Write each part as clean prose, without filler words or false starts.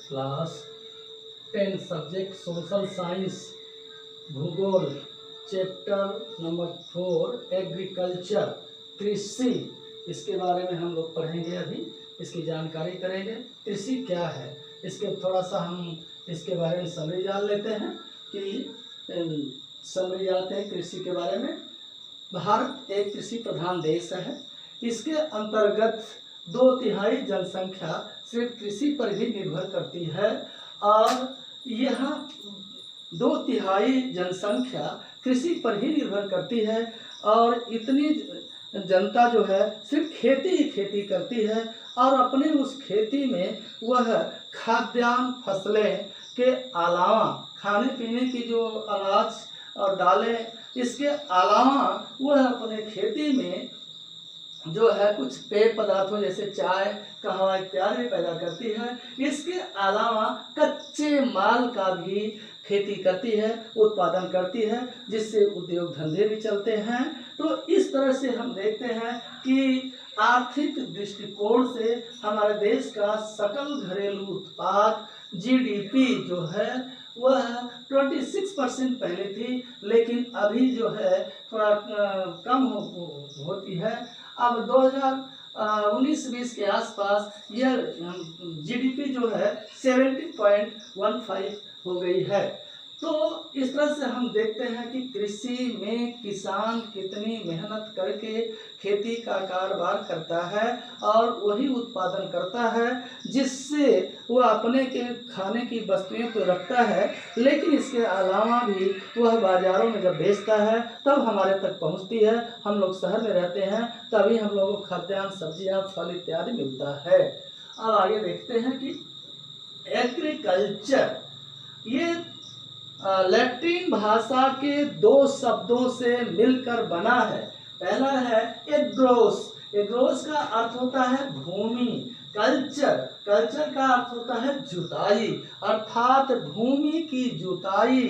Class 10 subject social science भूगोल chapter number 4 agriculture कृषि। इसके बारे में हम लोग पढ़ेंगे, अभी इसकी जानकारी करेंगे। कृषि क्या है इसके थोड़ा सा हम इसके बारे में समरी जान लेते हैं कि समरी जानते हैं कृषि के बारे में। भारत एक कृषि प्रधान देश है। इसके अंतर्गत 2/3 जनसंख्या सिर्फ कृषि पर ही निर्भर करती है और यह 2/3 जनसंख्या कृषि पर ही निर्भर करती है और इतनी जनता जो है सिर्फ खेती ही खेती करती है और अपने उस खेती में वह खाद्यान्न फसलें के अलावा खाने पीने की जो अनाज और दालें, इसके अलावा वह अपने खेती में जो है कुछ पेय पदार्थों जैसे चाय कहवा इत्यादि पैदा करती है। इसके अलावा कच्चे माल का भी खेती करती है, उत्पादन करती है, जिससे उद्योग धंधे भी चलते हैं। तो इस तरह से हम देखते हैं कि आर्थिक दृष्टिकोण से हमारे देश का सकल घरेलू उत्पाद जीडीपी जो है वह 26% पहले थी, लेकिन अभी जो है थोड़ा कम होती है। अब 2019-20 के आसपास यह जीडीपी जो है 70.15 हो गई है। तो इस तरह से हम देखते हैं कि कृषि में किसान कितनी मेहनत करके खेती का कारोबार करता है और वही उत्पादन करता है जिससे वह अपने के खाने की वस्तुएं तो रखता है, लेकिन इसके अलावा भी वह बाज़ारों में जब बेचता है तब हमारे तक पहुंचती है। हम लोग शहर में रहते हैं तभी हम लोगों को खाद्यान्न सब्जियां फल इत्यादि मिलता है। अब आगे देखते हैं कि एग्रीकल्चर ये लैटिन भाषा के 2 शब्दों से मिलकर बना है। पहला है एग्रोस। एग्रोस का अर्थ होता है भूमि। कल्चर, कल्चर का अर्थ होता है जुताई, अर्थात भूमि की जुताई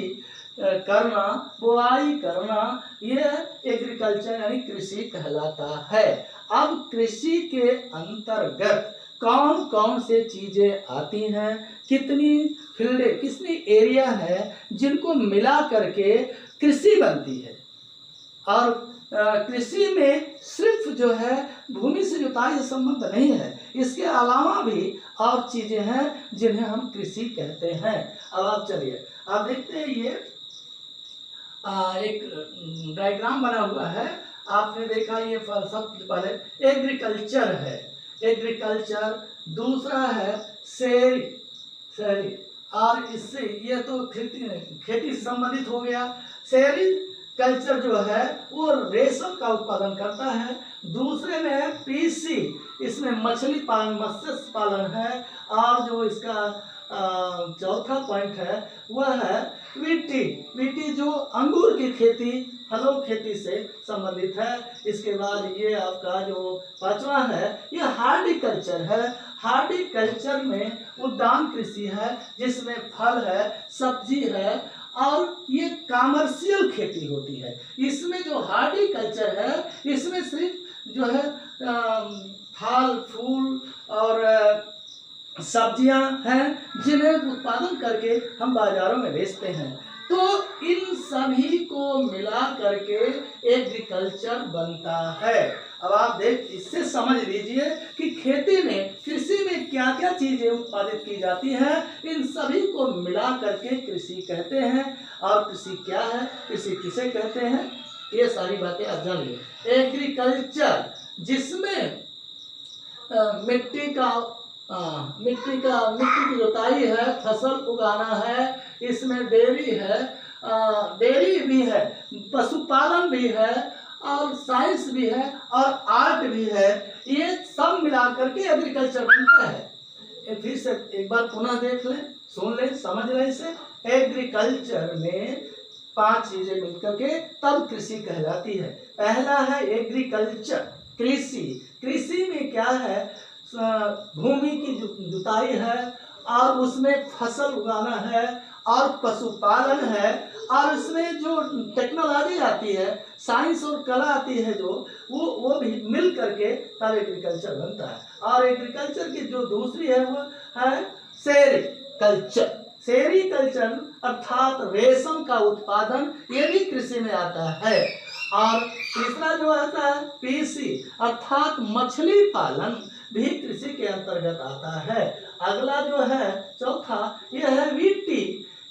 करना, बुआई करना, यह एग्रीकल्चर यानी कृषि कहलाता है। अब कृषि के अंतर्गत कौन कौन से चीजें आती हैं, कितनी फील्डें, कितनी एरिया है जिनको मिला करके कृषि बनती है। और कृषि में सिर्फ जो है भूमि से जुताई से संबंध नहीं है, इसके अलावा भी और चीजें हैं जिन्हें हम कृषि कहते हैं। अब आप चलिए आप देखते हैं ये एक डायग्राम बना हुआ है, आपने देखा ये सबसे पहले एग्रीकल्चर है, एग्रीकल्चर। दूसरा है शहरी, शहरी, और इससे ये तो खेती से संबंधित हो गया। शहरी कल्चर जो है वो रेशम का उत्पादन करता है। दूसरे में है पीसी, इसमें मछली पालन, मत्स्य पालन है। और जो इसका चौथा पॉइंट है वह है वीटी। वीटी जो अंगूर की खेती, फलों खेती से संबंधित है। इसके बाद ये आपका जो पांचवा है ये हार्टिकल्चर है। हार्टिकल्चर में उद्यान कृषि है जिसमें फल है, सब्जी है और ये कमर्शियल खेती होती है। इसमें जो हार्टिकल्चर है इसमें सिर्फ जो है फल फूल और सब्जियां हैं जिन्हें उत्पादन करके हम बाजारों में बेचते हैं। तो इन सभी को मिला करके एग्रीकल्चर बनता है। अब आप इससे समझ लीजिए कि खेती में, कृषि में क्या क्या चीजें उत्पादित की जाती हैं, इन सभी को मिला करके कृषि कहते हैं। और कृषि क्या है, कृषि किसे कहते हैं, ये सारी बातें आप जान लीजिए। एग्रीकल्चर जिसमें मिट्टी की जुताई है, फसल उगाना है, इसमें डेयरी है, डेयरी भी है, पशुपालन भी है और साइंस भी है और आर्ट भी है। ये सब मिलाकर के एग्रीकल्चर बनता है। फिर से एक बार पुनः देख लें, सुन लें, समझ लें इसे। एग्रीकल्चर में 5 चीजें मिलकर के तब कृषि कहलाती है। पहला है एग्रीकल्चर, कृषि। कृषि में क्या है, भूमि की जुताई है और उसमें फसल उगाना है और पशुपालन है और इसमें जो टेक्नोलॉजी आती है, साइंस और कला आती है जो वो भी मिल करके तब एग्रीकल्चर बनता है। और एग्रीकल्चर की जो दूसरी है वो है शहरी। कल्चर, सेरीकल्चर अर्थात रेशम का उत्पादन, ये भी कृषि में आता है। और तीसरा जो आता है पीसी अर्थात मछली पालन भी कृषि के अंतर्गत आता है। अगला जो है चौथा, यह है वीटी,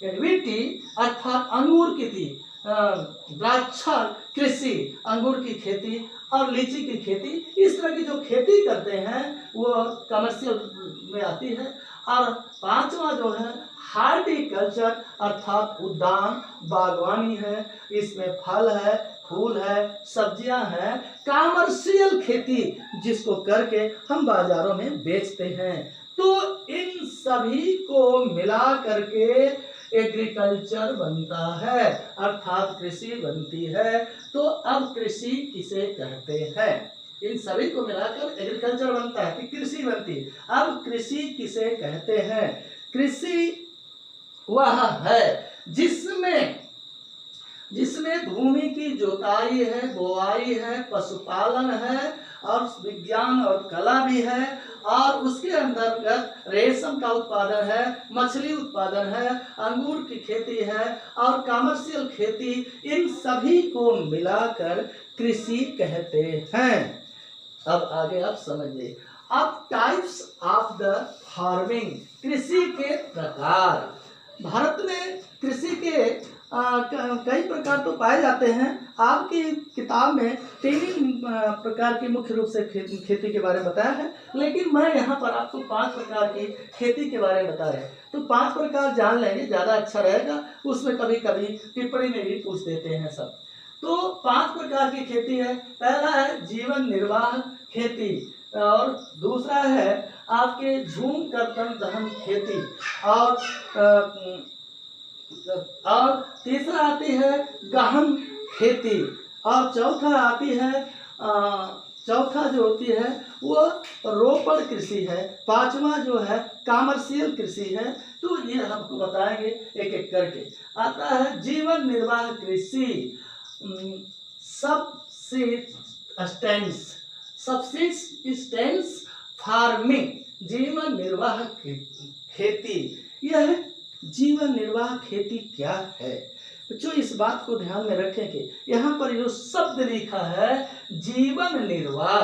वीटी अर्थात अंगूर की द्राक्षा कृषि, अंगूर की खेती और लीची की खेती, इस तरह की जो खेती करते हैं वो कमर्शियल में आती है। और पांचवा जो है हार्टिकल्चर अर्थात उद्यान बागवानी है, इसमें फल है, फूल है, सब्जियां हैं, कमर्शियल खेती जिसको करके हम बाजारों में बेचते हैं। तो इन सभी को मिला करके एग्रीकल्चर बनता है अर्थात कृषि बनती है। तो अब कृषि किसे कहते हैं? इन सभी को मिलाकर एग्रीकल्चर बनता है कि कृषि बनती है। अब कृषि किसे कहते हैं? कृषि वह है जिसमें भूमि की जोताई है, बोआई है, पशुपालन है और विज्ञान और कला भी है, और उसके अंतर्गत रेशम का उत्पादन है, मछली उत्पादन है, अंगूर की खेती है और कमर्शियल खेती, इन सभी को मिलाकर कृषि कहते हैं। अब आगे आप समझिए। अब टाइप्स ऑफ द फार्मिंग, कृषि के प्रकार। भारत में कृषि के कई प्रकार तो पाए जाते हैं। आपकी किताब में 3 प्रकार की मुख्य रूप से खेती के बारे में बताया है, लेकिन मैं यहाँ पर आपको 5 प्रकार की खेती के बारे में बता रहे हैं। तो 5 प्रकार जान लेंगे, ज़्यादा अच्छा रहेगा। उसमें कभी कभी टिप्पणी में भी पूछ देते हैं सब। तो 5 प्रकार की खेती है। पहला है जीवन निर्वाह खेती, और दूसरा है आपके झूम कर्तन दहन खेती, और तीसरा आती है गहन खेती, और चौथा आती है चौथा जो होती है वो रोपड़ कृषि है, 5वां जो है कमर्शियल कृषि है। तो ये हमको बताएंगे एक एक करके। आता है जीवन निर्वाह कृषि, सब्सिस्टेंस फार्मिंग, जीवन निर्वाह खेती। यह जीवन निर्वाह खेती क्या है? जो इस बात को ध्यान में रखें कि यहाँ पर जो शब्द लिखा है जीवन निर्वाह,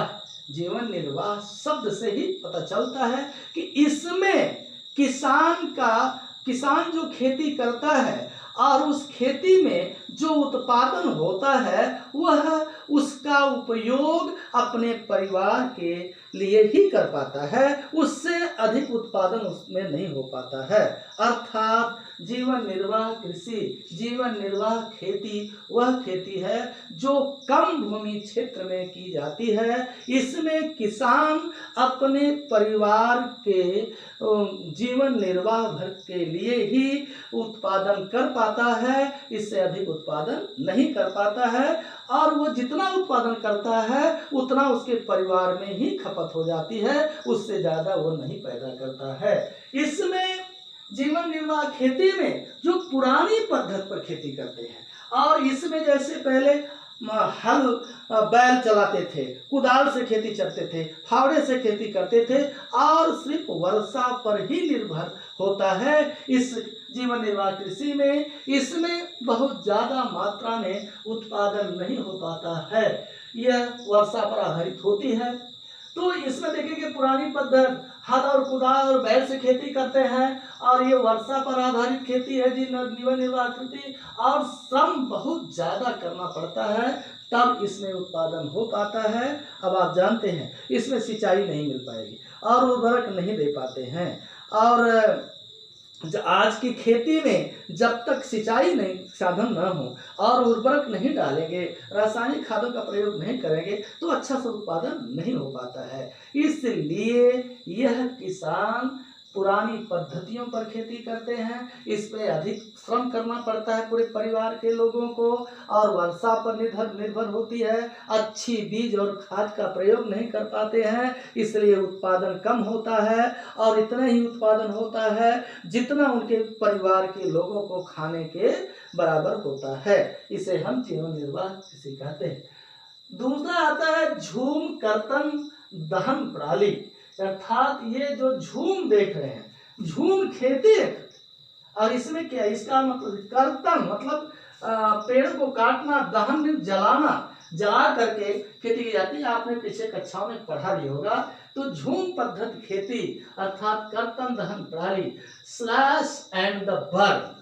जीवन निर्वाह शब्द से ही पता चलता है कि इसमें किसान जो खेती करता है और उस खेती में जो उत्पादन होता है वह उसका उपयोग अपने परिवार के लिए ही कर पाता है, उससे अधिक उत्पादन उसमें नहीं हो पाता है। अर्थात जीवन निर्वाह कृषि, जीवन निर्वाह खेती वह खेती है जो कम भूमि क्षेत्र में की जाती है। इसमें किसान अपने परिवार के जीवन निर्वाह भर के लिए ही उत्पादन कर पाता है, इससे अधिक उत्पादन नहीं कर पाता है, और वो जितना उत्पादन करता है उतना उसके परिवार में ही खपत हो जाती है, उससे ज़्यादा वो नहीं पैदा करता है। इसमें जीवन निर्वाह खेती में जो पुरानी पद्धति पर खेती करते हैं, और इसमें जैसे पहले हल बैल चलाते थे, कुदाल से खेती करते थे, फावड़े से खेती करते थे, और सिर्फ वर्षा पर ही निर्भर होता है इस जीवन निर्वाह कृषि में। इसमें बहुत ज़्यादा मात्रा में उत्पादन नहीं हो पाता है, यह वर्षा पर आधारित होती है। तो इसमें देखेंगे पुरानी पद्धति हल और कुदाल और बैल से खेती करते हैं, और ये वर्षा पर आधारित खेती है जीवन निर्वाह खेती, और श्रम बहुत ज़्यादा करना पड़ता है तब इसमें उत्पादन हो पाता है। अब आप जानते हैं इसमें सिंचाई नहीं मिल पाएगी और उर्वरक नहीं दे पाते हैं, और आज की खेती में जब तक सिंचाई नहीं साधन न हो और उर्वरक नहीं डालेंगे, रासायनिक खादों का प्रयोग नहीं करेंगे तो अच्छा सा उत्पादन नहीं हो पाता है। इसलिए यह किसान पुरानी पद्धतियों पर खेती करते हैं, इस पे अधिक श्रम करना पड़ता है पूरे परिवार के लोगों को, और वर्षा पर निर्भर होती है, अच्छी बीज और खाद का प्रयोग नहीं कर पाते हैं, इसलिए उत्पादन कम होता है, और इतना ही उत्पादन होता है जितना उनके परिवार के लोगों को खाने के बराबर होता है। इसे हम जीवन निर्वाह कृषि कहते हैं। दूसरा आता है झूम कर्तन दहन प्रणाली, अर्थात ये जो झूम देख रहे हैं, झूम खेती है। और इसमें क्या, इसका मतलब कर्तन मतलब पेड़ को काटना, दहन जलाना, जला करके खेती की जाती है। आपने पीछे कक्षाओं में पढ़ा भी होगा। तो झूम पद्धति खेती अर्थात कर्तन दहन प्रणाली, स्लैश एंड द बर्न,